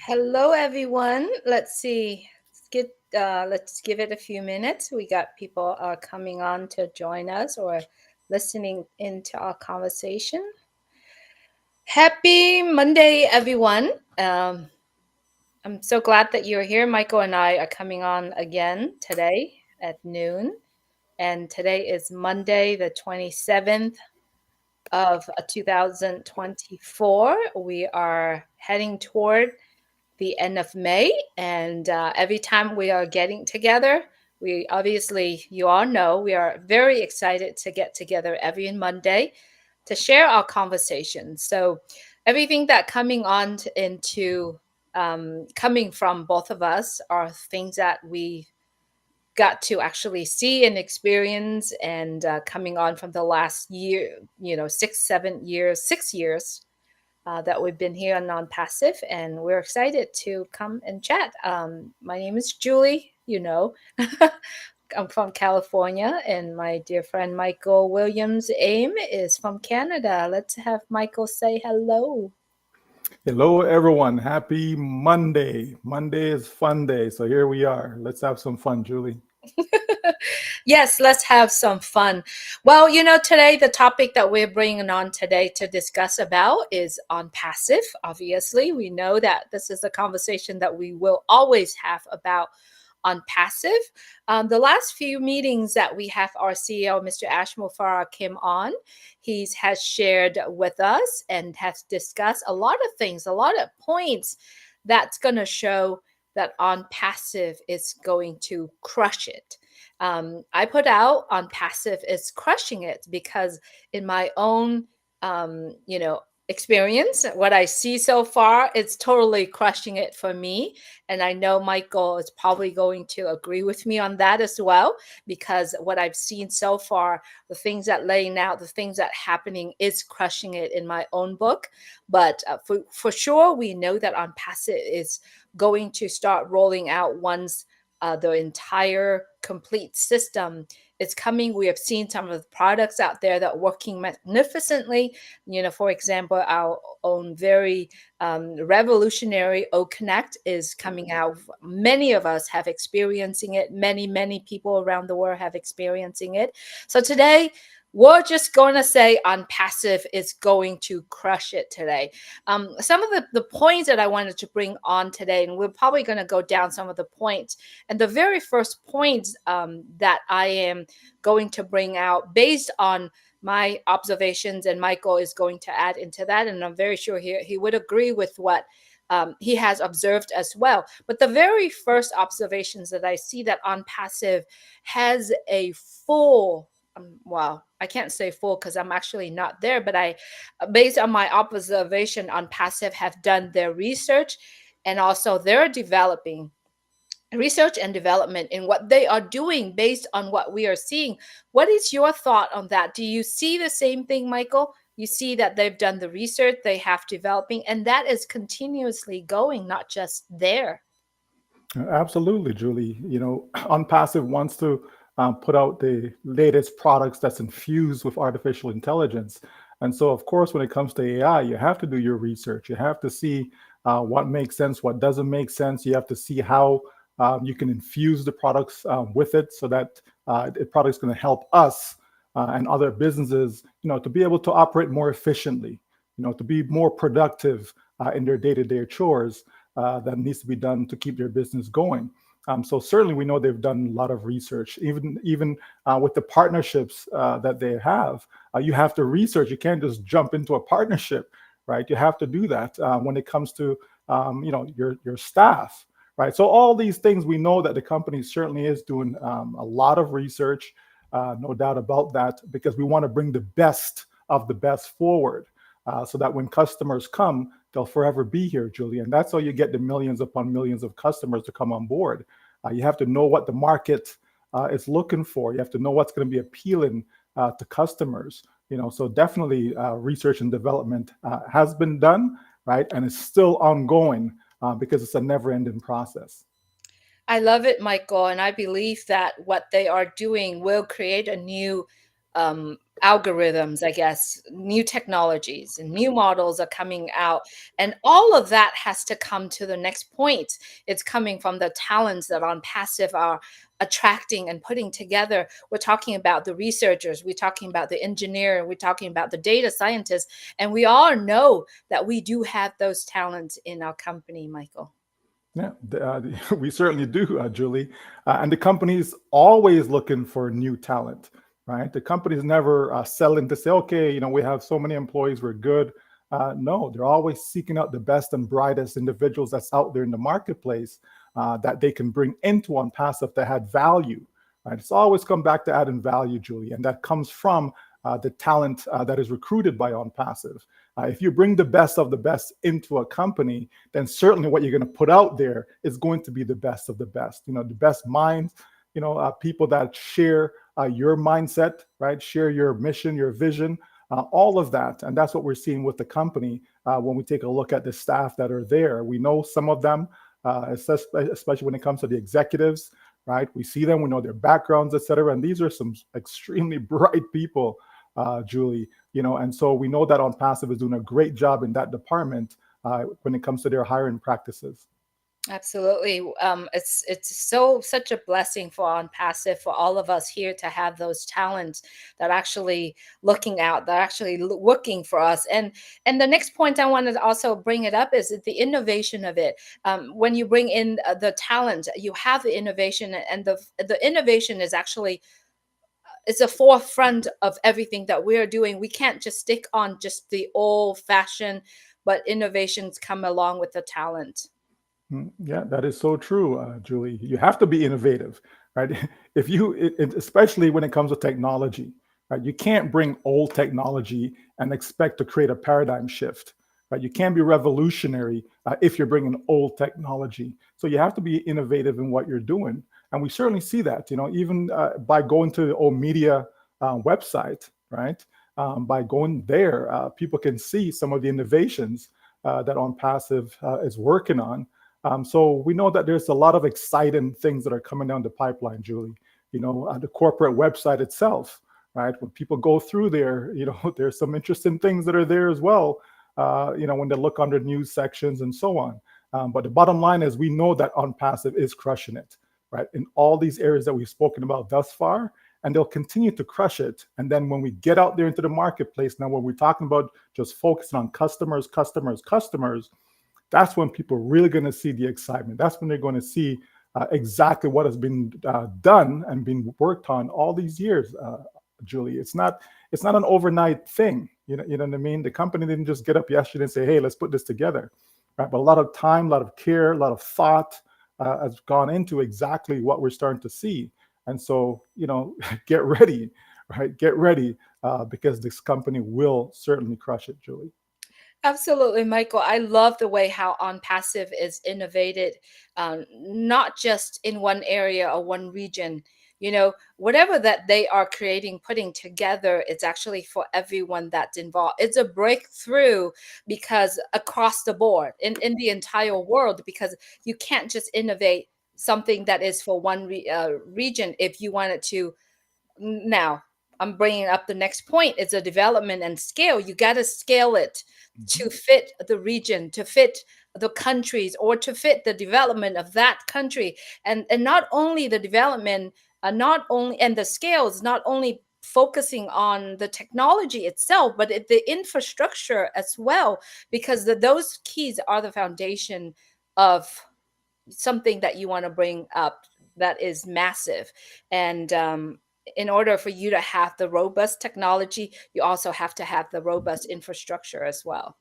Hello, everyone. Let's see. Let's give it a few minutes. We got people coming on to join us or listening into our conversation. Happy Monday, everyone. I'm so glad that you're here. Michael and I are coming on again today at noon. And today is Monday, the 27th of 2024. We are heading toward the end of May. And every time we are getting together, we obviously, you all know, we are very excited to get together every Monday to share our conversations. So everything that coming on into coming from both of us are things that we got to actually see and experience and coming on from the last year, 6 years that we've been here on Non-Passive, and we're excited to come and chat. My name is Julie, I'm from California, and my dear friend Michael Williams Aim is from Canada. Let's have Michael say hello. Hello, everyone. Happy Monday. Monday is fun day. So here we are. Let's have some fun, Julie. Yes, let's have some fun. Well, today the topic that we're bringing on today to discuss about is on passive. Obviously, we know that this is a conversation that we will always have about on passive. The last few meetings that we have our CEO, Mr. Ash Mufareh, came on. He has shared with us and has discussed a lot of things, a lot of points that's going to show that on passive is going to crush it. I put out on passive is crushing it because in my own, experience, what I see so far, it's totally crushing it for me. And I know Michael is probably going to agree with me on that as well, because what I've seen so far, the things that laying out, the things that happening is crushing it in my own book. But for sure, we know that on passive is going to start rolling out once the entire complete system is coming. We have seen some of the products out there that are working magnificently. For example, our own very revolutionary OCONNECT is coming out. Many of us have experiencing it. Many people around the world have experiencing it. So today, we're just going to say on passive is going to crush it today. Some of the points that I wanted to bring on today, and we're probably going to go down some of the points. And the very first point that I am going to bring out based on my observations, and Michael is going to add into that, and I'm very sure he would agree with what he has observed as well. But the very first observations that I see that on passive has a full well, I can't say full because I'm actually not there, but I, based on my observation on passive, have done their research and also they're developing research and development in what they are doing based on what we are seeing. What is your thought on that? Do you see the same thing, Michael? You see that they've done the research, they have developing, and that is continuously going, not just there. Absolutely, Julie. Unpassive wants to put out the latest products that's infused with artificial intelligence. And so, of course, when it comes to AI, you have to do your research. You have to see what makes sense, what doesn't make sense. You have to see how you can infuse the products with it so that the product's going to help us and other businesses, to be able to operate more efficiently, to be more productive in their day-to-day chores that needs to be done to keep their business going. So certainly we know they've done a lot of research, even with the partnerships that they have. You have to research. You can't just jump into a partnership, right? You have to do that when it comes to your staff, right? So all these things we know that the company certainly is doing a lot of research, no doubt about that, because we want to bring the best of the best forward. So that when customers come, they'll forever be here, Julie. And that's how you get the millions upon millions of customers to come on board. You have to know what the market is looking for. You have to know what's going to be appealing to customers. So definitely research and development has been done, right? And it's still ongoing because it's a never-ending process. I love it, Michael, and I believe that what they are doing will create a new algorithms, I guess, new technologies and new models are coming out. And all of that has to come to the next point. It's coming from the talents that on passive are attracting and putting together. We're talking about the researchers, we're talking about the engineer, we're talking about the data scientists, and we all know that we do have those talents in our company, Michael. Yeah, we certainly do, Julie. And the company's always looking for new talent, right? The company's never selling to say, okay, we have so many employees, we're good. No, they're always seeking out the best and brightest individuals that's out there in the marketplace that they can bring into OnePassive to add value, right? It's always come back to adding value, Julie, and that comes from the talent that is recruited by OnPassive. If you bring the best of the best into a company, then certainly what you're going to put out there is going to be the best of the best. The best minds, people that share your mindset, right? Share your mission, your vision, all of that. And that's what we're seeing with the company when we take a look at the staff that are there. We know some of them, especially when it comes to the executives, right? We see them, we know their backgrounds, et cetera. And these are some extremely bright people, Julie, and so we know that OnPassive is doing a great job in that department when it comes to their hiring practices. Absolutely. It's such a blessing for OnPassive, for all of us here to have those talents that actually looking out, that actually looking for us. And the next point I wanted to also bring it up is the innovation of it. When you bring in the talent, you have the innovation, and the innovation is actually it's a forefront of everything that we're doing. We can't just stick on just the old fashioned, but innovations come along with the talent. Yeah, that is so true, Julie. You have to be innovative, right? If you, especially when it comes to technology, right? You can't bring old technology and expect to create a paradigm shift, right? You can't be revolutionary if you're bringing old technology. So you have to be innovative in what you're doing, and we certainly see that. Even by going to the old media website, right? By going there, people can see some of the innovations that OnPassive is working on. So we know that there's a lot of exciting things that are coming down the pipeline, Julie. The corporate website itself, right? When people go through there, there's some interesting things that are there as well. When they look under news sections and so on. But the bottom line is we know that OnPassive is crushing it, right? In all these areas that we've spoken about thus far, and they'll continue to crush it. And then when we get out there into the marketplace, now when we're talking about just focusing on customers, that's when people are really going to see the excitement. That's when they're going to see exactly what has been done and been worked on all these years, Julie. It's not an overnight thing. You know what I mean? The company didn't just get up yesterday and say, "Hey, let's put this together," right? But a lot of time, a lot of care, a lot of thought has gone into exactly what we're starting to see. And so, get ready, right? Get ready because this company will certainly crush it, Julie. Absolutely, Michael. I love the way how OnPassive is innovated, not just in one area or one region. Whatever that they are creating, putting together, it's actually for everyone that's involved. It's a breakthrough because across the board, in the entire world, because you can't just innovate something that is for one region if you want it to. Now, I'm bringing up the next point. It's a development and scale. You got to scale it to fit the region, to fit the countries, or to fit the development of that country. And not only the development, not only and the scales, not only focusing on the technology itself, but the infrastructure as well, because those keys are the foundation of something that you want to bring up that is massive. And in order for you to have the robust technology, you also have to have the robust infrastructure as well.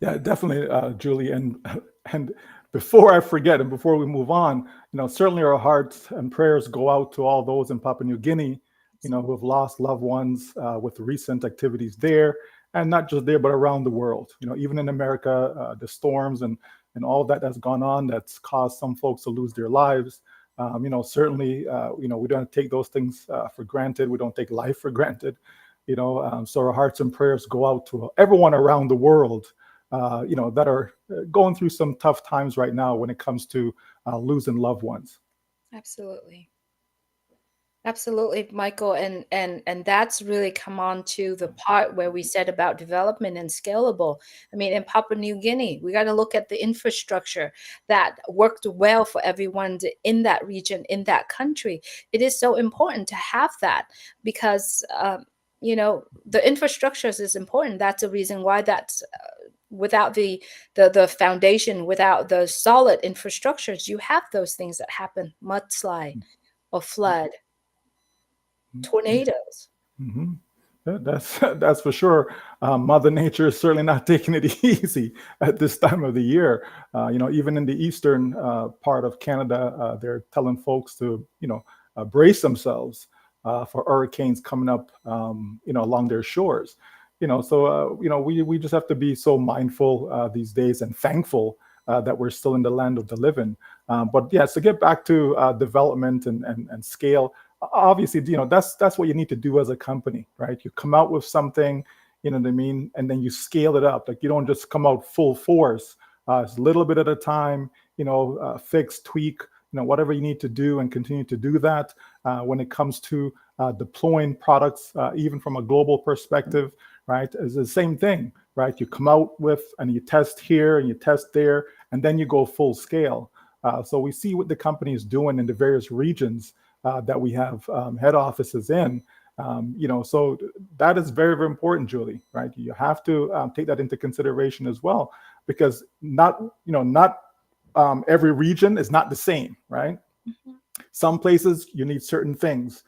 Yeah, definitely, Julie. And before I forget, and before we move on, certainly our hearts and prayers go out to all those in Papua New Guinea, who have lost loved ones with recent activities there, and not just there, but around the world. Even in America, the storms and all that has gone on that's caused some folks to lose their lives. Certainly, we don't take those things for granted. We don't take life for granted. So our hearts and prayers go out to everyone around the world, that are going through some tough times right now when it comes to losing loved ones. Absolutely. Absolutely, Michael, and that's really come on to the part where we said about development and scalable. I mean, in Papua New Guinea, we got to look at the infrastructure that worked well for everyone in that region, in that country. It is so important to have that because the infrastructures is important. That's a reason why that's without the foundation, without the solid infrastructures, you have those things that happen, mudslide or flood, tornadoes. Hmm. That's that's for sure. Mother Nature is certainly not taking it easy at this time of the year. Even in the eastern part of Canada, they're telling folks to brace themselves for hurricanes coming up along their shores. We just have to be so mindful these days and thankful that we're still in the land of the living. But yes, to get back to development and scale, obviously, that's what you need to do as a company, right? You come out with something, you know what I mean, and then you scale it up. Like, you don't just come out full force. It's a little bit at a time, fix, tweak, whatever you need to do, and continue to do that. When it comes to deploying products, even from a global perspective, right? It's the same thing, right? You come out with, and you test here and you test there, and then you go full scale. So we see what the company is doing in the various regions that we have head offices in. So that is very, very important, Julie, right? You have to take that into consideration as well, because not every region is not the same, right? Mhm. Some places you need certain things.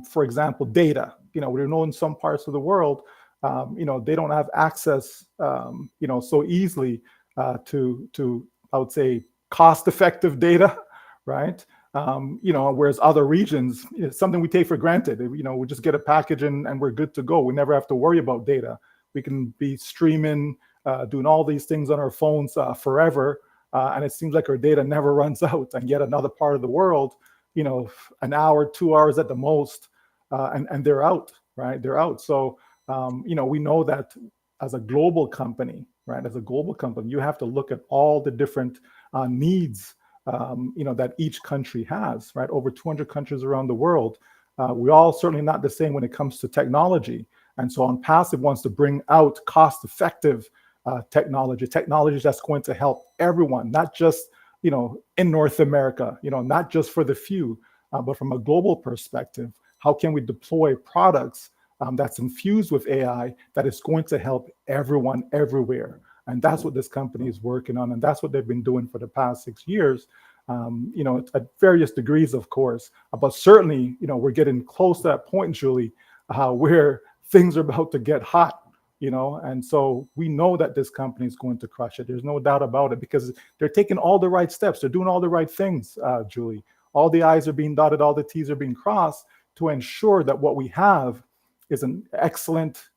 For example, data. We know in some parts of the world, they don't have access, so easily to I would say cost-effective data, right? Whereas other regions, it's something we take for granted. We just get a package and we're good to go. We never have to worry about data. We can be streaming, doing all these things on our phones forever, and it seems like our data never runs out. And yet another part of the world, an hour, 2 hours at the most, and they're out, right? They're out. So, we know that as a global company, right? As a global company, you have to look at all the different needs, that each country has, right? Over 200 countries around the world. We're all certainly not the same when it comes to technology. And so OnPassive wants to bring out cost-effective technology that's going to help everyone, not just in North America, not just for the few, but from a global perspective. How can we deploy products that's infused with AI that is going to help everyone everywhere? And that's what this company is working on, and that's what they've been doing for the past 6 years. At various degrees, of course, but certainly, we're getting close to that point, Julie, where things are about to get hot. And so we know that this company is going to crush it. There's no doubt about it, because they're taking all the right steps. They're doing all the right things, Julie. All the I's are being dotted, all the T's are being crossed to ensure that what we have is an excellent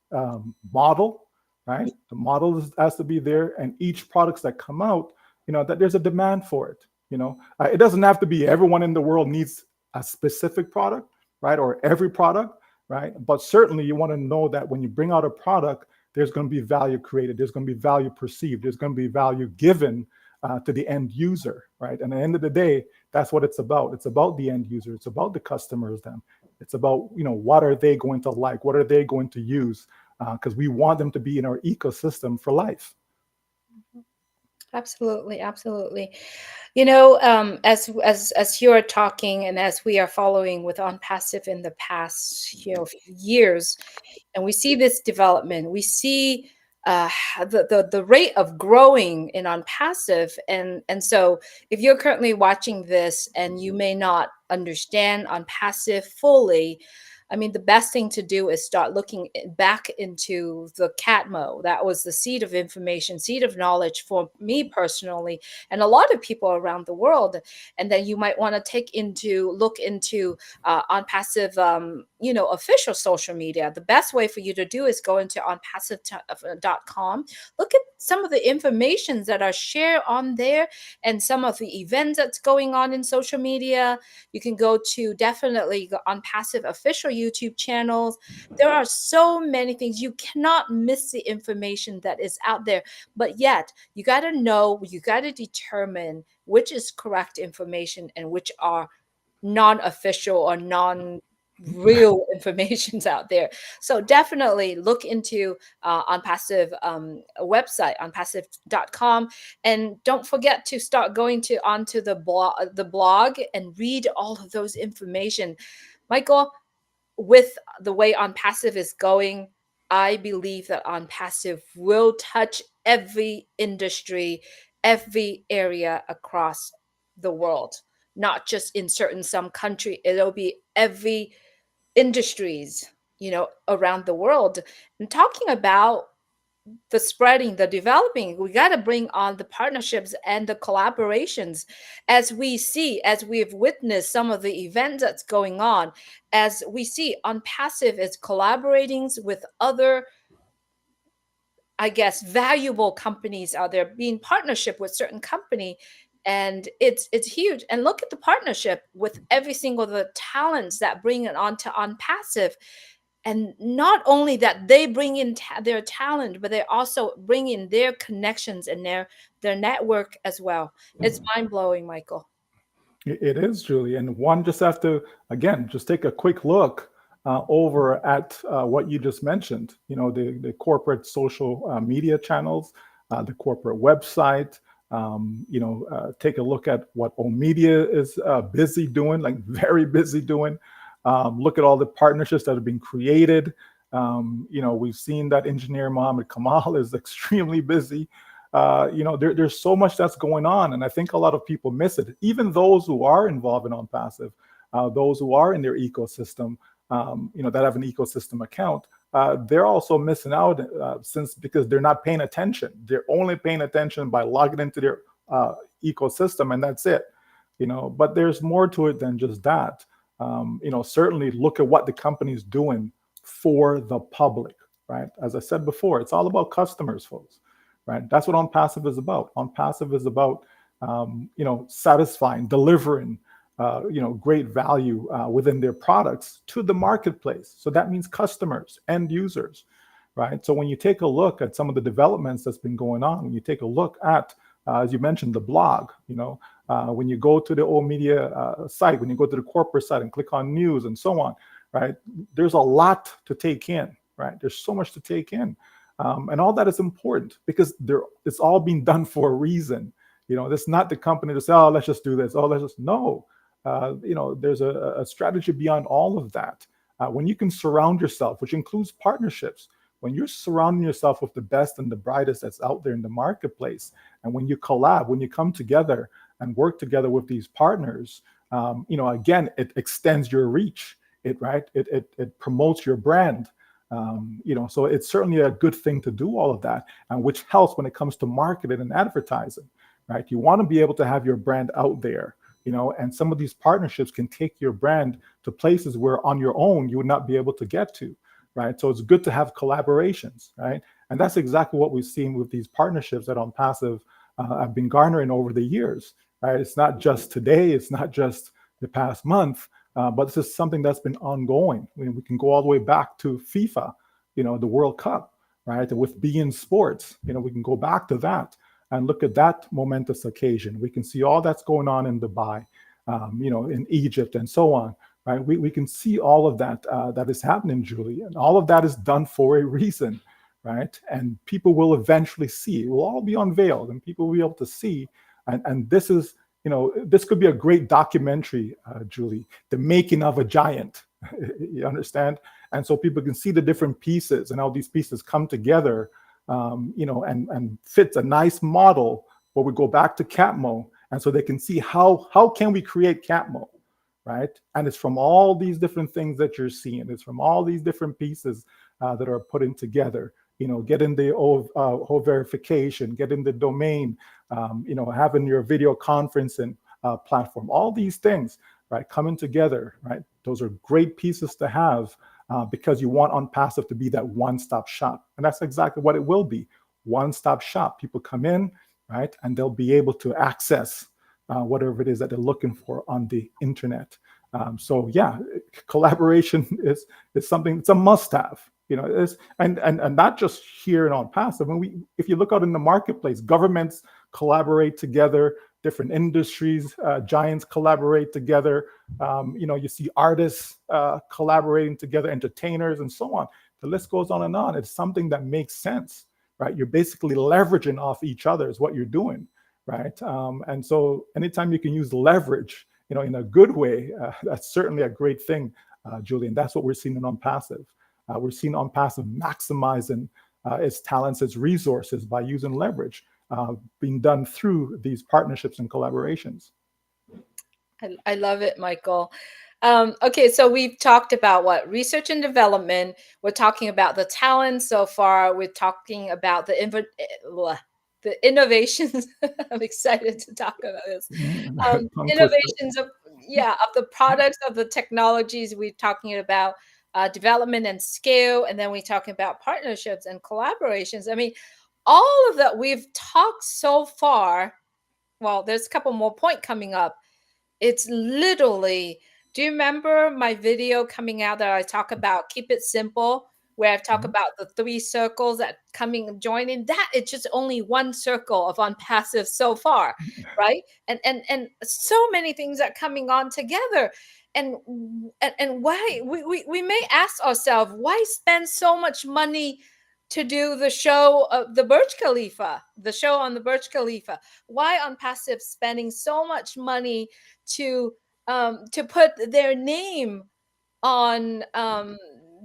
model, right? The model has to be there, and each products that come out, that there's a demand for it. It doesn't have to be everyone in the world needs a specific product, right? Or every product, right? But certainly you want to know that when you bring out a product, there's going to be value created. There's going to be value perceived. There's going to be value given to the end user, right? And at the end of the day, that's what it's about. It's about the end user. It's about the customers. Then it's about what are they going to like? What are they going to use? Because we want them to be in our ecosystem for life. Absolutely, absolutely. As you're talking and as we are following with On Passive in the past, years, and we see this development, we see the rate of growing in On Passive, and so if you're currently watching this and you may not understand On Passive fully, I mean, the best thing to do is start looking back into the CATMO. That was the seed of information, seed of knowledge for me personally, and a lot of people around the world. And then you might want to look into on passive, official social media. The best way for you to do is go into onpassive.com. Look at some of the informations that are shared on there and some of the events that's going on in social media. You can go to definitely go on passive official YouTube channels. There are so many things. You cannot miss the information that is out there. But yet, you got to know, you got to determine which is correct information and which are non official or non real information's out there. So definitely look into OnPassive website, onpassive.com, and don't forget to start going to onto the blog and read all of those information. Michael, with the way OnPassive is going, I believe that OnPassive will touch every industry, every area across the world, not just in some country. It'll be every industries, around the world. And talking about the spreading, the developing, we got to bring on the partnerships and the collaborations. As we see, as we've witnessed some of the events that's going on, as we see OnPassive is collaborating with other, I guess, valuable companies out there, being partnership with certain company, and it's huge. And look at the partnership with every single of the talents that bring it on to OnPassive. And not only that they bring in their talent, but they also bring in their connections and their network as well. It's mind-blowing, Michael. It is, Julie. And one just have to, again, just take a quick look over at what you just mentioned, the corporate social media channels, the corporate website. Take a look at what OMedia is busy doing, like very busy doing. Look at all the partnerships that have been created. We've seen that engineer Mohammed Kamal is extremely busy. There's so much that's going on, and I think a lot of people miss it. Even those who are involved in OnPassive, those who are in their ecosystem, that have an ecosystem account, they're also missing out because they're not paying attention. They're only paying attention by logging into their ecosystem, and that's it. But there's more to it than just that. Certainly look at what the company's doing for the public, right? As I said before, it's all about customers, folks, right? That's what OnPassive is about. OnPassive is about, satisfying, delivering, great value within their products to the marketplace. So that means customers, end users, right? So when you take a look at some of the developments that's been going on, when you take a look at, as you mentioned, the blog, when you go to the OMedia site, when you go to the corporate site and click on news and so on, right? There's a lot to take in, right? There's so much to take in. And all that is important because it's all being done for a reason. It's not the company to say, oh, let's just do this. Oh, let's just, no. There's a strategy beyond all of that. When you can surround yourself, which includes partnerships, when you're surrounding yourself with the best and the brightest that's out there in the marketplace, and when you collab, when you come together and work together with these partners, again, it extends your reach. It promotes your brand. So it's certainly a good thing to do all of that, and which helps when it comes to marketing and advertising, right? You want to be able to have your brand out there, and some of these partnerships can take your brand to places where on your own you would not be able to get to, right? So it's good to have collaborations, right? And that's exactly what we've seen with these partnerships that OnPassive have been garnering over the years, right? It's not just today, it's not just the past month, but this is something that's been ongoing. We can go all the way back to FIFA, the World Cup, right? With beIN Sports, we can go back to that and look at that momentous occasion. We can see all that's going on in Dubai, in Egypt and so on, right? We can see all of that that is happening, Julie, and all of that is done for a reason, right? And people will eventually see. It will all be unveiled, and people will be able to see. And this is, this could be a great documentary, Julie, the making of a giant. You understand? And so people can see the different pieces and how these pieces come together, and fits a nice model where we go back to Capmo, and so they can see how can we create Capmo, right? And it's from all these different things that you're seeing. It's from all these different pieces that are put in together. Getting the whole verification, getting the domain, having your video conferencing platform, all these things, right, coming together, right? Those are great pieces to have because you want OnPassive to be that one-stop shop. And that's exactly what it will be, one-stop shop. People come in, right, and they'll be able to access whatever it is that they're looking for on the internet. So yeah, collaboration is something, it's a must-have. And not just here in OnPassive. If you look out in the marketplace, governments collaborate together. different industries, giants collaborate together. You see artists collaborating together, entertainers, and so on. The list goes on and on. It's something that makes sense, right? You're basically leveraging off each other is what you're doing, right? And so anytime you can use leverage, in a good way, that's certainly a great thing, Julie. And that's what we're seeing in OnPassive. We're seeing OnPassive maximizing its talents, its resources by using leverage, being done through these partnerships and collaborations. I love it, Michael. Okay, so we've talked about what research and development. We're talking about the talent so far. We're talking about the innovations. I'm excited to talk about this. Innovations of the products, of the technologies. We're talking about development and scale, and then we're talking about partnerships and collaborations. I mean, all of that we've talked so far. Well, there's a couple more points coming up. It's literally, do you remember my video coming out that I talk about keep it simple, where I've talked about the 3 circles that joining? That it's just only one circle of OnPassive so far, right? And so many things are coming on together. And why we may ask ourselves, why spend so much money to do the show of the Burj Khalifa, the show on the Burj Khalifa? Why OnPassive spending so much money to put their name on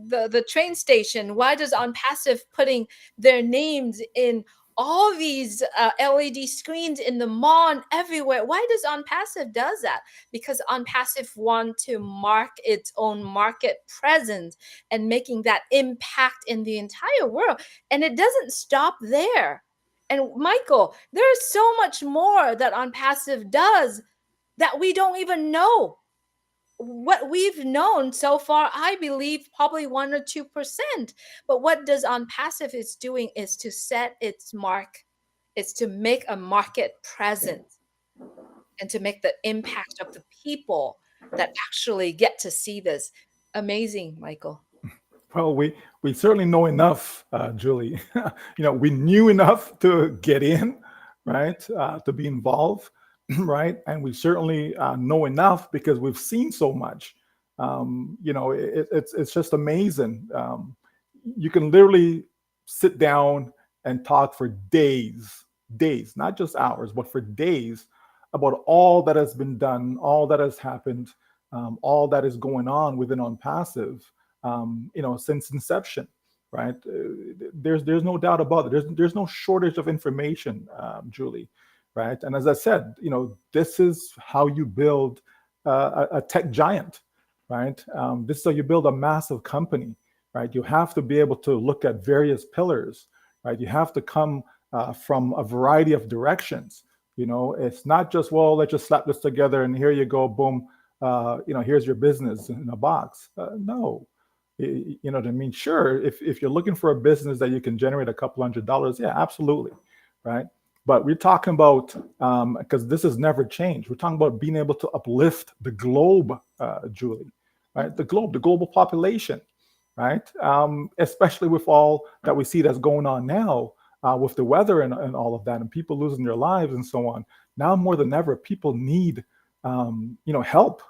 the train station? Why does OnPassive putting their names in all these LED screens in the mall and everywhere? Why does OnPassive does that? Because OnPassive want to mark its own market presence and making that impact in the entire world. And it doesn't stop there. And Michael, there's so much more that OnPassive does that we don't even know. What we've known so far, I believe, probably 1 or 2%. But what does OnPassive is doing is to set its mark. It's to make a market presence and to make the impact of the people that actually get to see this. Amazing, Michael. Well, we certainly know enough, Julie. We knew enough to get in, right? To be involved, right? And we certainly know enough because we've seen so much. It's just amazing. You can literally sit down and talk for days, not just hours, but for days about all that has been done, all that has happened, all that is going on within OnPassive. Since inception, right? There's no doubt about it. There's no shortage of information, Julie, right? And as I said, this is how you build a tech giant, right? This is how you build a massive company, right? You have to be able to look at various pillars, right? You have to come from a variety of directions. It's not just, well, let's just slap this together and here you go, boom. Here's your business in a box. No. You know what I mean? Sure, if you're looking for a business that you can generate a couple $100, yeah, absolutely, right? But we're talking about, because this has never changed, we're talking about being able to uplift the globe, Julie, right? The global population, right? Especially with all that we see that's going on now with the weather and all of that, and people losing their lives and so on. Now more than ever, people need, help,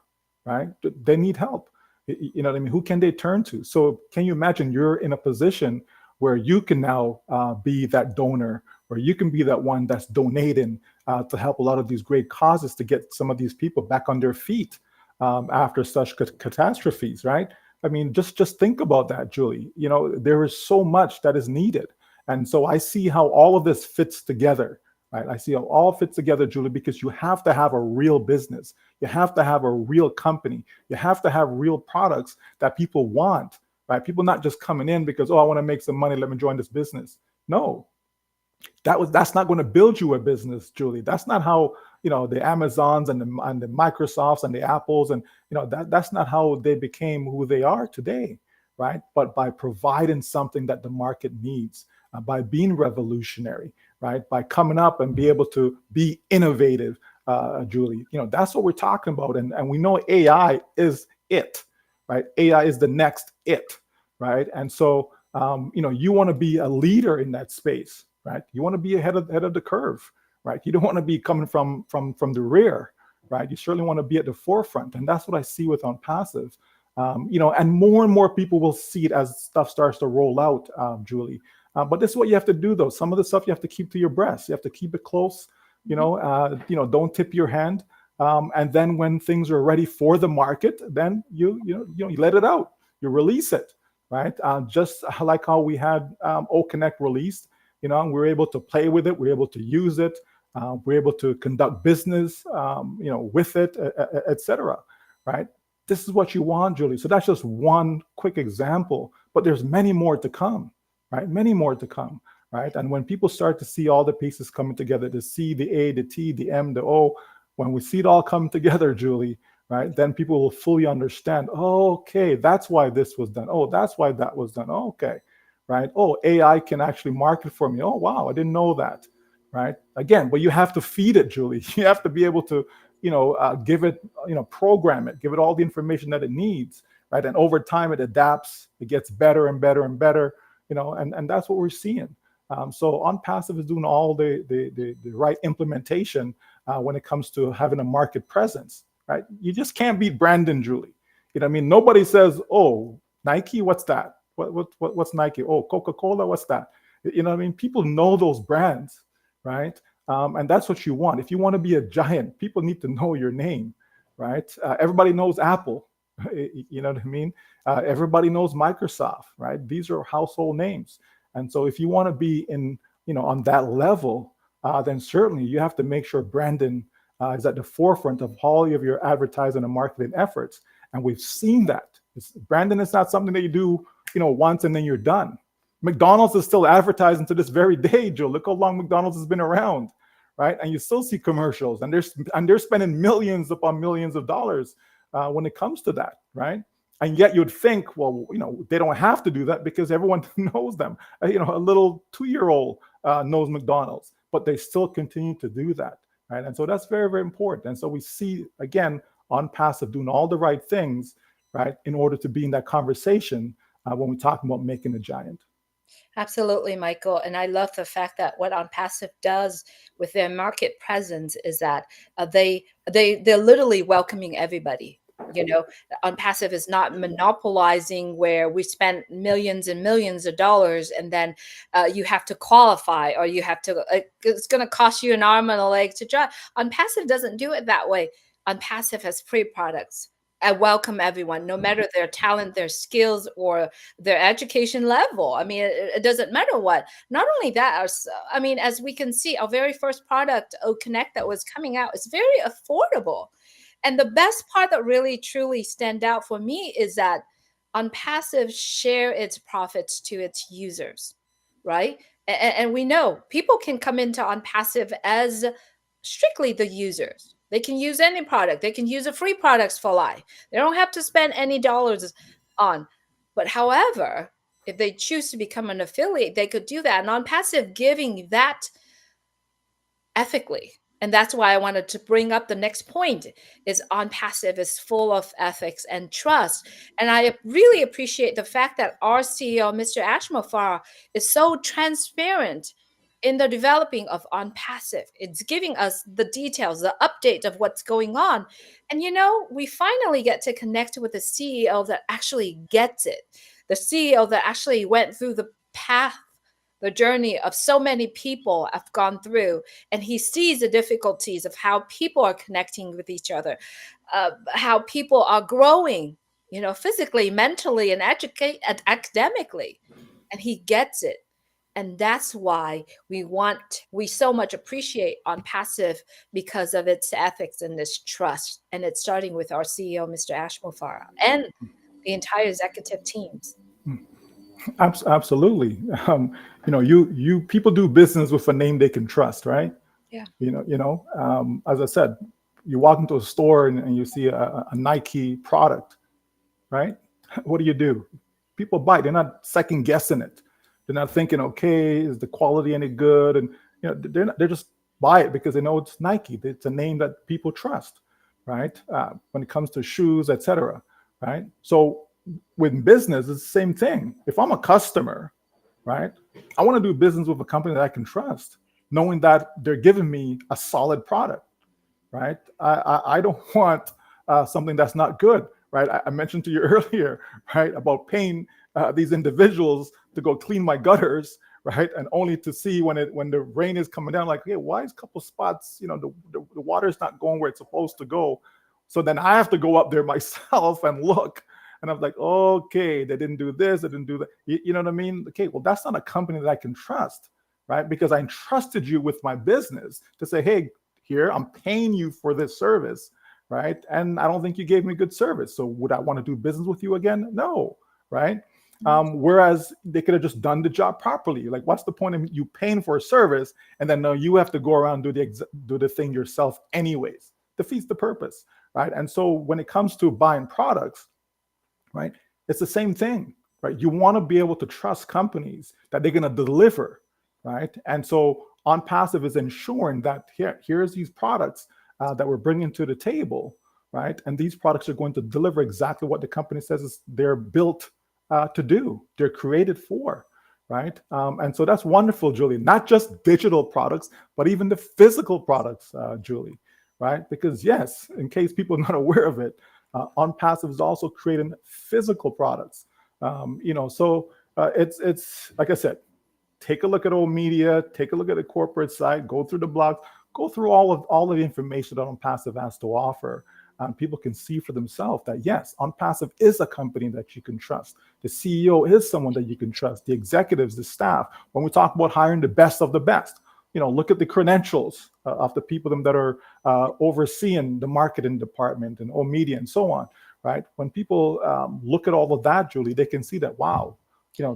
right? They need help. You know what I mean? Who can they turn to? So can you imagine you're in a position where you can now be that donor, or you can be that one that's donating to help a lot of these great causes to get some of these people back on their feet after such catastrophes, right? I mean, just think about that, Julie. There is so much that is needed. And so I see how all of this fits together, right? I see how all fits together, Julie, because you have to have a real business. You have to have a real company. You have to have real products that people want, right? People not just coming in because, oh, I want to make some money, let me join this business. No, that's not going to build you a business, Julie. That's not how, the Amazons and the Microsofts and the Apples and, that's not how they became who they are today, right? But by providing something that the market needs, by being revolutionary, right? By coming up and be able to be innovative, Julie. That's what we're talking about. And we know AI is it, right? AI is the next it, right? And so, you want to be a leader in that space, right? You want to be ahead of the curve, right? You don't want to be coming from the rear, right? You certainly want to be at the forefront, and that's what I see with OnPassive. And more people will see it as stuff starts to roll out, Julie. But this is what you have to do, though. Some of the stuff you have to keep to your breast. You have to keep it close. Don't tip your hand. And then when things are ready for the market, then you let it out. You release it, right? Just like how we had OCONNECT released. And we were able to play with it. We were able to use it. We're able to conduct business, with it, etc. Right? This is what you want, Julie. So that's just one quick example, but there's many more to come, right? Many more to come, right? And when people start to see all the pieces coming together, the C, the A, the T, the M, the O, when we see it all come together, Julie, right? Then people will fully understand, oh, okay, that's why this was done. Oh, that's why that was done. Oh, okay, right? Oh, AI can actually market for me. Oh, wow, I didn't know that, right? Again, but you have to feed it, Julie. You have to be able to give it, program it, give it all the information that it needs, right? And over time, it adapts, it gets better and better and better, and that's what we're seeing. So OnPassive is doing all the right implementation when it comes to having a market presence, right? You just can't beat Brandon, Julie. Nobody says, oh, Nike, what's that? What's Nike? Oh, Coca-Cola, what's that? People know those brands, right? And that's what you want. If you want to be a giant, people need to know your name, right? Everybody knows Apple, you know what I mean? Everybody knows Microsoft, right? These are household names. And so if you want to be on that level, then certainly you have to make sure Brandon is at the forefront of all of your advertising and marketing efforts. And we've seen that. Brandon is not something that you do, once and then you're done. McDonald's is still advertising to this very day, Joe. Look how long McDonald's has been around, right? And you still see commercials, and they're spending millions upon millions of dollars when it comes to that, right? And yet you'd think, well, they don't have to do that because everyone knows them. A little 2-year-old knows McDonald's, but they still continue to do that, right? And so that's very, very important. And so we see, again, OnPassive doing all the right things, right, in order to be in that conversation when we talk about making a giant. Absolutely, Michael. And I love the fact that what OnPassive does with their market presence is that they're literally welcoming everybody. OnPassive is not monopolizing where we spend millions and millions of dollars and then you have to qualify, or you have to, it's going to cost you an arm and a leg to drive. OnPassive doesn't do it that way. OnPassive has free products. I welcome everyone, no matter their talent, their skills, or their education level. It doesn't matter what. Not only that, as we can see, our very first product, OCONNECT, that was coming out, is very affordable. And the best part that really truly stand out for me is that OnPassive share its profits to its users, right? And we know people can come into OnPassive as strictly the users. They can use any product. They can use a free products for life. They don't have to spend any dollars on. But however, if they choose to become an affiliate, they could do that. And OnPassive giving that ethically. And that's why I wanted to bring up the next point is OnPassive is full of ethics and trust. And I really appreciate the fact that our CEO, Mr. Mufareh, is so transparent in the developing of OnPassive. It's giving us the details, the update of what's going on. And we finally get to connect with the CEO that actually gets it, the CEO that actually went through the path, the journey of so many people have gone through, and he sees the difficulties of how people are connecting with each other, how people are growing, physically, mentally, and academically, and he gets it. And that's why we so much appreciate OnPassive, because of its ethics and this trust. And it's starting with our CEO, Mr. Mufareh, and the entire executive teams. Absolutely. You people do business with a name they can trust, right? Yeah. As I said, you walk into a store and you see a Nike product, right? What do? People buy it. They're not second guessing it. They're not thinking, okay, is the quality any good? And they just buy it because they know it's Nike. It's a name that people trust, right? When it comes to shoes, etc., right? So with business, it's the same thing. If I'm a customer, right, I want to do business with a company that I can trust, knowing that they're giving me a solid product, right? I don't want something that's not good, right? I mentioned to you earlier, right, about paying these individuals to go clean my gutters, right, and only to see when the rain is coming down, like, hey, why is a couple spots, the water's not going where it's supposed to go? So then I have to go up there myself and look. And I'm like, okay, they didn't do this, they didn't do that. You know what I mean? Okay, well, that's not a company that I can trust, right? Because I entrusted you with my business to say, hey, here, I'm paying you for this service, right? And I don't think you gave me good service. So would I want to do business with you again? No, right? Whereas they could have just done the job properly. Like, what's the point of you paying for a service and then no, you have to go around and do the thing yourself anyways? Defeats the purpose, right? And so when it comes to buying products, right, it's the same thing, right? You want to be able to trust companies that they're going to deliver, right? And so OnPassive is ensuring that here's these products that we're bringing to the table, right? And these products are going to deliver exactly what the company says they're built to do. They're created for, right? And so that's wonderful, Julie. Not just digital products, but even the physical products, Julie, right? Because yes, in case people are not aware of it, OnPassive is also creating physical products. So it's like I said, take a look at old media, take a look at the corporate side, go through the blogs, go through all of the information that OnPassive has to offer. People can see for themselves that yes, OnPassive is a company that you can trust. The CEO is someone that you can trust. The executives, the staff. When we talk about hiring the best of the best, look at the credentials of the people that are overseeing the marketing department and all media and so on, right? When people look at all of that, Julie, they can see that, wow,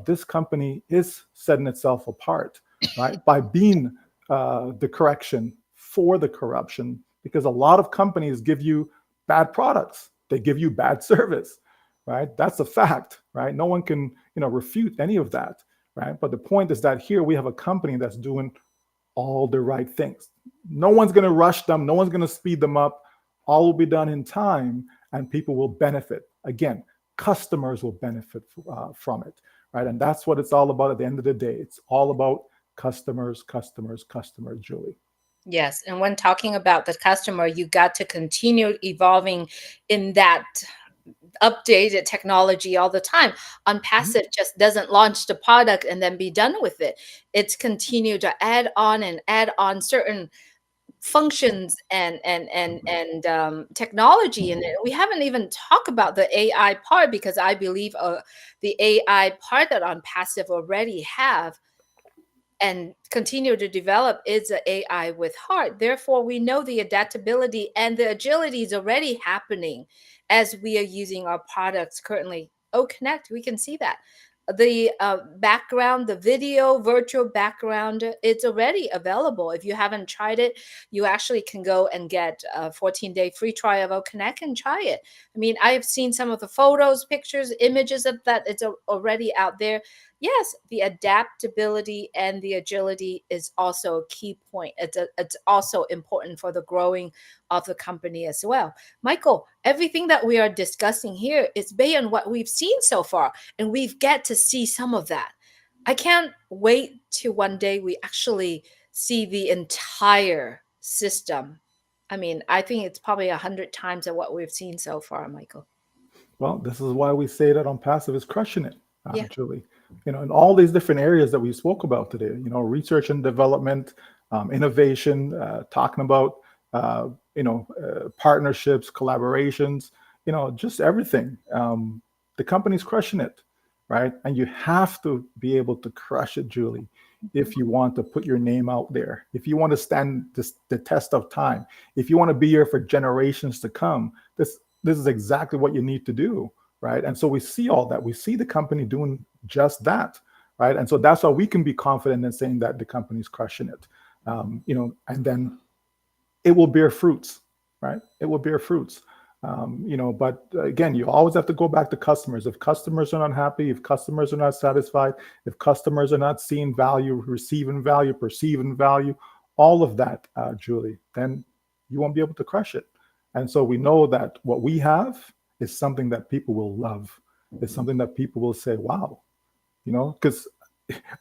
this company is setting itself apart, right? By being the correction for the corruption, because a lot of companies give you bad products. They give you bad service, right? That's a fact, right? No one can, refute any of that, right? But the point is that here we have a company that's doing all the right things. No one's going to rush them. No one's going to speed them up. All will be done in time and people will benefit. Again, customers will benefit from it, right? And that's what it's all about at the end of the day. It's all about customers, Julie. Yes. And when talking about the customer, you got to continue evolving in that updated technology all the time. OnPassive just doesn't launch the product and then be done with it. It's continue to add on and add on certain functions and technology. And we haven't even talked about the AI part, because I believe the AI part that OnPassive already have and continue to develop is an AI with heart. Therefore, we know the adaptability and the agility is already happening as we are using our products currently. OCONNECT, we can see that. The background, the video virtual background, it's already available. If you haven't tried it, you actually can go and get a 14-day free trial of OCONNECT and try it. I mean, I have seen some of the photos, pictures, images of that. It's already out there. Yes, the adaptability and the agility is also a key point. It's also important for the growing of the company as well. Michael, everything that we are discussing here is based on what we've seen so far, and we've get to see some of that. I can't wait till one day we actually see the entire system. I mean, I think it's probably 100 times of what we've seen so far, Michael. Well, this is why we say that OnPassive is crushing it, Yeah. Julie. In all these different areas that we spoke about today, research and development, innovation, talking about, partnerships, collaborations, just everything. The company's crushing it, right? And you have to be able to crush it, Julie, if you want to put your name out there, if you want to stand the test of time, if you want to be here for generations to come. This is exactly what you need to do, right? And so we see all that. We see the company doing just that, right? And so that's why we can be confident in saying that the company's crushing it, and then it will bear fruits, right? It will bear fruits. But again, you always have to go back to customers. If customers are not happy, if customers are not satisfied, if customers are not seeing value, receiving value, perceiving value, all of that, Julie, then you won't be able to crush it. And so we know that what we have is something that people will love. It's something that people will say, wow, because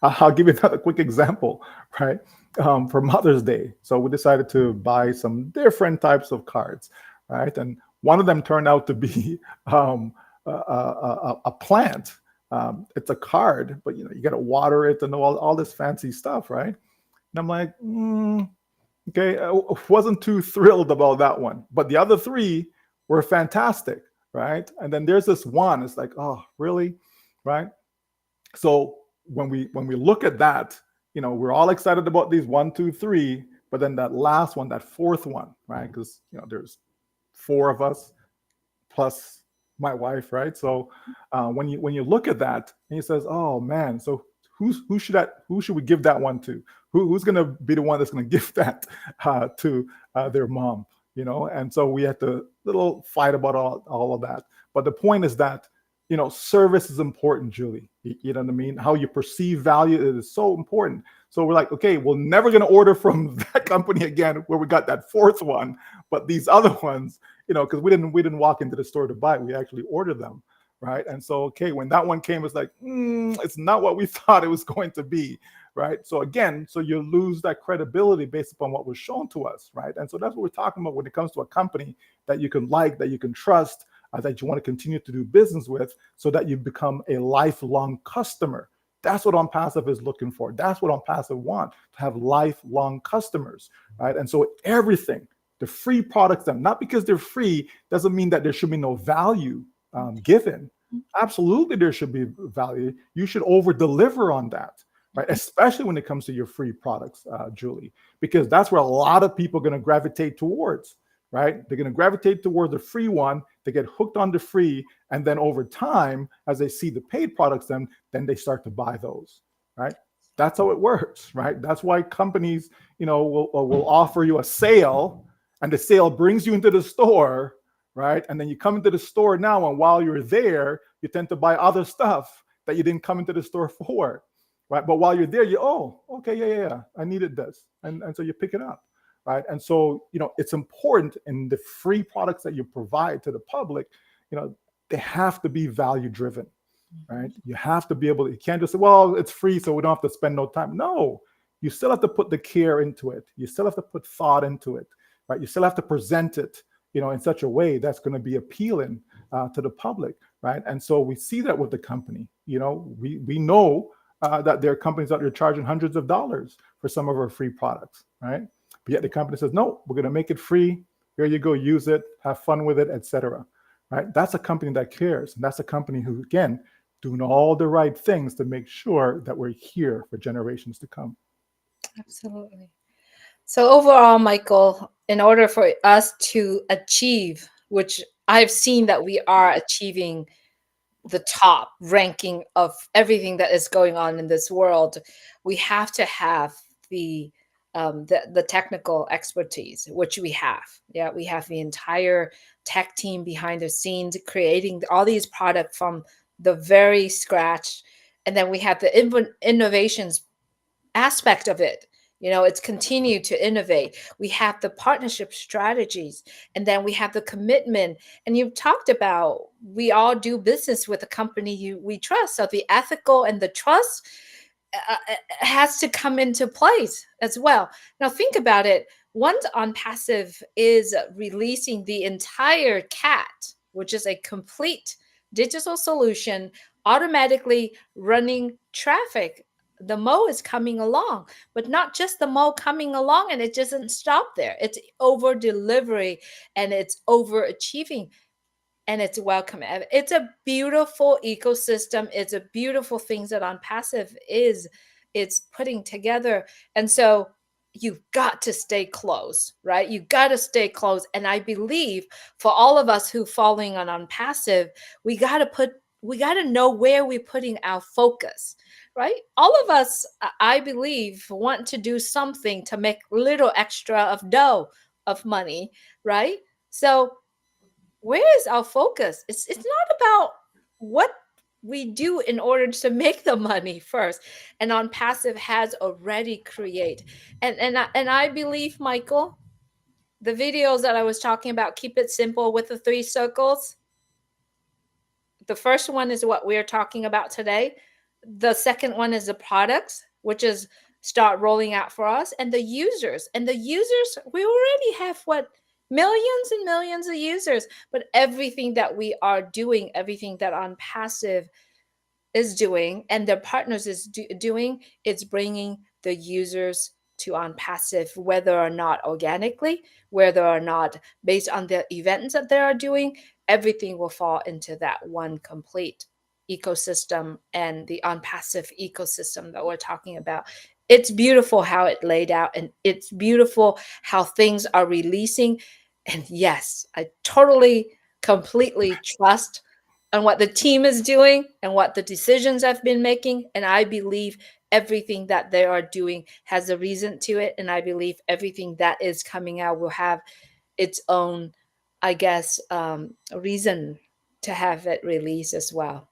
I'll give you another quick example, right? For Mother's Day. So we decided to buy some different types of cards, right? And one of them turned out to be a plant. It's a card, but you got to water it and all this fancy stuff, right? And I'm like, okay, I wasn't too thrilled about that one. But the other three were fantastic, right? And then there's this one, it's like, oh, really? Right? So when we look at that, we're all excited about these one, two, three, but then that last one, that fourth one, right? Because there's four of us plus my wife, right? So when you look at that, and he says, "Oh man, so who should we give that one to? Who's going to be the one that's going to give that to their mom?" And so we had to little fight about all of that. But the point is that service is important, Julie. You know what I mean? How you perceive value is so important. So we're like, okay, we're never going to order from that company again where we got that fourth one, but these other ones, because we didn't walk into the store to buy it. We actually ordered them, right? And so, okay, when that one came, it's like, it's not what we thought it was going to be, right? So again, so you lose that credibility based upon what was shown to us, right? And so that's what we're talking about when it comes to a company that you can like, that you can trust, that you want to continue to do business with, so that you become a lifelong customer. That's what OnPassive is looking for. That's what OnPassive want, to have lifelong customers, right? And so everything, the free products, them, not because they're free, doesn't mean that there should be no value given. Absolutely, there should be value. You should over deliver on that, right? Especially when it comes to your free products, Julie, because that's where a lot of people are going to gravitate towards, right? They're going to gravitate towards the free one. They get hooked on the free, and then over time, as they see the paid products, then they start to buy those, right? That's how it works, right? That's why companies, will offer you a sale, and the sale brings you into the store, right? And then you come into the store now, and while you're there, you tend to buy other stuff that you didn't come into the store for, right? But while you're there, okay, yeah, I needed this, and so you pick it up. Right. And so, it's important in the free products that you provide to the public, they have to be value driven, right? You have to be able to, you can't just say, well, it's free, so we don't have to spend no time. No, you still have to put the care into it. You still have to put thought into it, right? You still have to present it, in such a way that's going to be appealing to the public, right? And so we see that with the company. We know that there are companies out there charging hundreds of dollars for some of our free products, right? But yet the company says, no, we're going to make it free. Here you go, use it, have fun with it, etc. Right? That's a company that cares. And that's a company who, again, doing all the right things to make sure that we're here for generations to come. Absolutely. So overall, Michael, in order for us to achieve, which I've seen that we are achieving the top ranking of everything that is going on in this world, we have to have the technical expertise, which we have. Yeah, we have the entire tech team behind the scenes creating all these products from the very scratch, and then we have the innovations aspect of it. It's continued to innovate. We have the partnership strategies, and then we have the commitment. And you've talked about, we all do business with a company we trust. So the ethical and the trust has to come into place as well. Now think about it. Once OnPassive is releasing the entire CAT, which is a complete digital solution, automatically running traffic, the Mo is coming along, but not just the Mo coming along, and it doesn't stop there. It's over delivery, and it's overachieving, and it's welcome. It's a beautiful ecosystem. It's a beautiful things that OnPassive is it's putting together. And so you've got to stay close, right? You got to stay close. And I believe for all of us who falling on OnPassive, we got to know where we're putting our focus, right? All of us, I believe, want to do something to make little extra of dough, of money, right? So where is our focus? It's not about what we do in order to make the money first. And OnPassive has already created. And I believe, Michael, the videos that I was talking about, keep it simple with the 3 circles. The first one is what we're talking about today. the second one is the products, which is start rolling out for us, and the users. And the users, we already have what, millions and millions of users, but everything that we are doing, everything that OnPassive is doing and their partners is doing, it's bringing the users to OnPassive, whether or not organically, whether or not based on the events that they are doing, everything will fall into that one complete ecosystem and the OnPassive ecosystem that we're talking about. It's beautiful how it laid out, and it's beautiful how things are releasing. And yes, I totally, completely trust on what the team is doing and what the decisions I've been making. And I believe everything that they are doing has a reason to it. And I believe everything that is coming out will have its own, I guess, reason to have it released as well.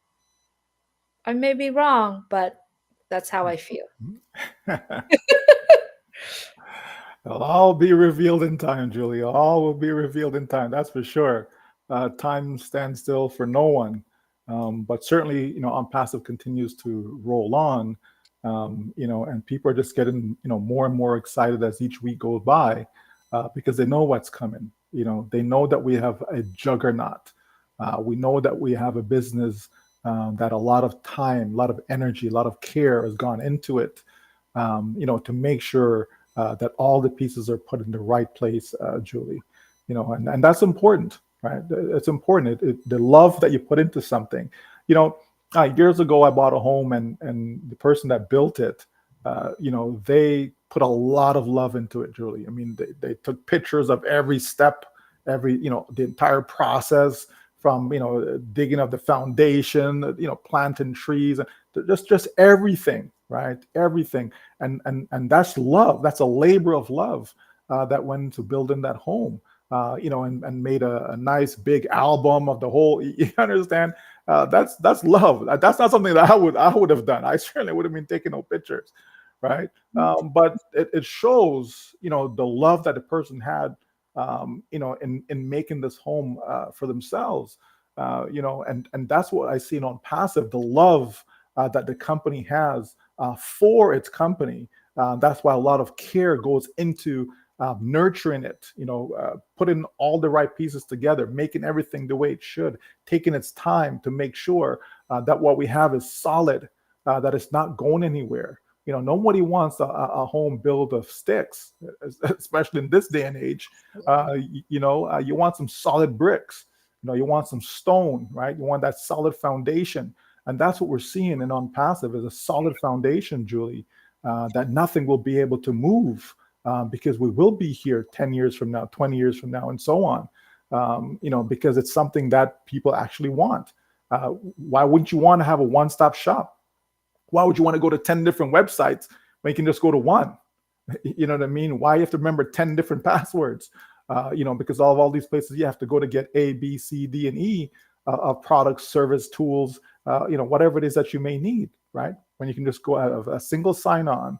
I may be wrong, but that's how I feel. It'll all be revealed in time, Julie. All will be revealed in time. That's for sure. Time stands still for no one. But certainly, OnPassive continues to roll on, and people are just getting, more and more excited as each week goes by, because they know what's coming. They know that we have a juggernaut. We know that we have a business that a lot of time, a lot of energy, a lot of care has gone into it, to make sure that all the pieces are put in the right place, Julie. And that's important, right? It's important. The love that you put into something. Years ago I bought a home, and the person that built it, they put a lot of love into it, Julie. I mean, they took pictures of every step, the entire process, from digging up the foundation, planting trees, and just everything, right? Everything. And that's love. That's a labor of love that went into building that home. And made a nice big album of the whole. You understand? That's love. That's not something that I would have done. I certainly would have been taking no pictures, right? But it shows, the love that the person had, in making this home for themselves, and that's what I see in OnPassive, the love that the company has for its company. That's why a lot of care goes into nurturing it, putting all the right pieces together, making everything the way it should, taking its time to make sure that what we have is solid, that it's not going anywhere. Nobody wants a home built of sticks, especially in this day and age. You want some solid bricks. You want some stone, right? You want that solid foundation. And that's what we're seeing in OnPassive, is a solid foundation, Julie, that nothing will be able to move, because we will be here 10 years from now, 20 years from now, and so on, because it's something that people actually want. Why wouldn't you want to have a one-stop shop? Why would you want to go to 10 different websites when you can just go to one? You know what I mean? Why you have to remember 10 different passwords? Because all these places you have to go to get A, B, C, D, and E of products, service, tools, whatever it is that you may need, right? When you can just go out of a single sign-on.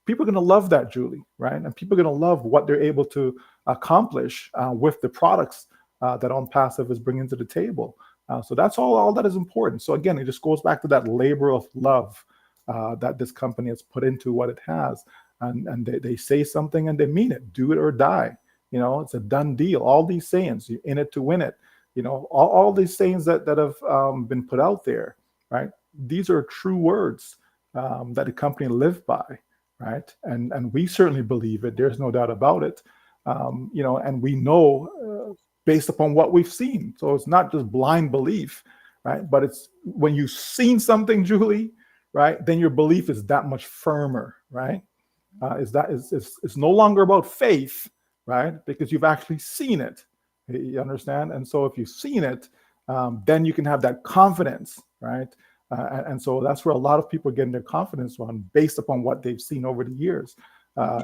People are going to love that, Julie, right? And people are going to love what they're able to accomplish with the products that OnPassive is bringing to the table. So that's all that is important. So again, it just goes back to that labor of love that this company has put into what it has. And they say something and they mean it. Do it or die. It's a done deal. All these sayings, you're in it to win it. All these sayings that have been put out there, right? These are true words that the company lived by, right? And we certainly believe it. There's no doubt about it. And we know based upon what we've seen. So it's not just blind belief, right? But it's when you've seen something, Julie, right? Then your belief is that much firmer, right? It's no longer about faith, right? Because you've actually seen it. You understand? And so if you've seen it, then you can have that confidence, right? And so that's where a lot of people are getting their confidence from, based upon what they've seen over the years.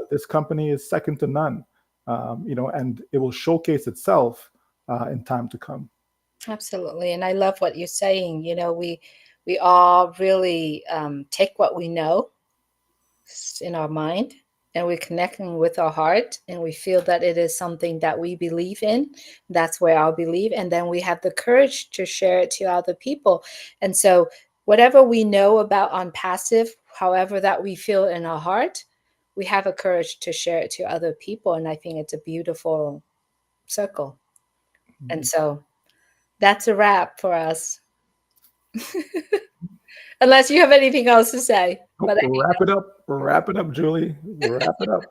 This company is second to none, and it will showcase itself in time to come. Absolutely. And I love what you're saying. We all really take what we know in our mind, and we're connecting with our heart, and we feel that it is something that we believe in. That's where I'll believe. And then we have the courage to share it to other people. And so whatever we know about OnPassive, however that we feel in our heart, we have a courage to share it to other people. And I think it's a beautiful circle. And so that's a wrap for us. Unless you have anything else to say. But Wrap it up. Wrap it up, Julie. Wrap it up.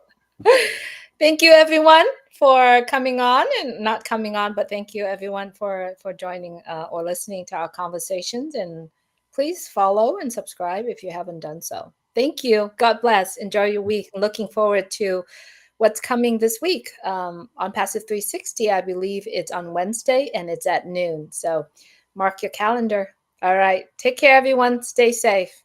thank you, everyone, for coming on, and not coming on, but thank you, everyone, for joining or listening to our conversations. And please follow and subscribe if you haven't done so. Thank you. God bless. Enjoy your week. Looking forward to what's coming this week. OnPassive 360, I believe it's on Wednesday and it's at noon. So mark your calendar. All right. Take care, everyone. Stay safe.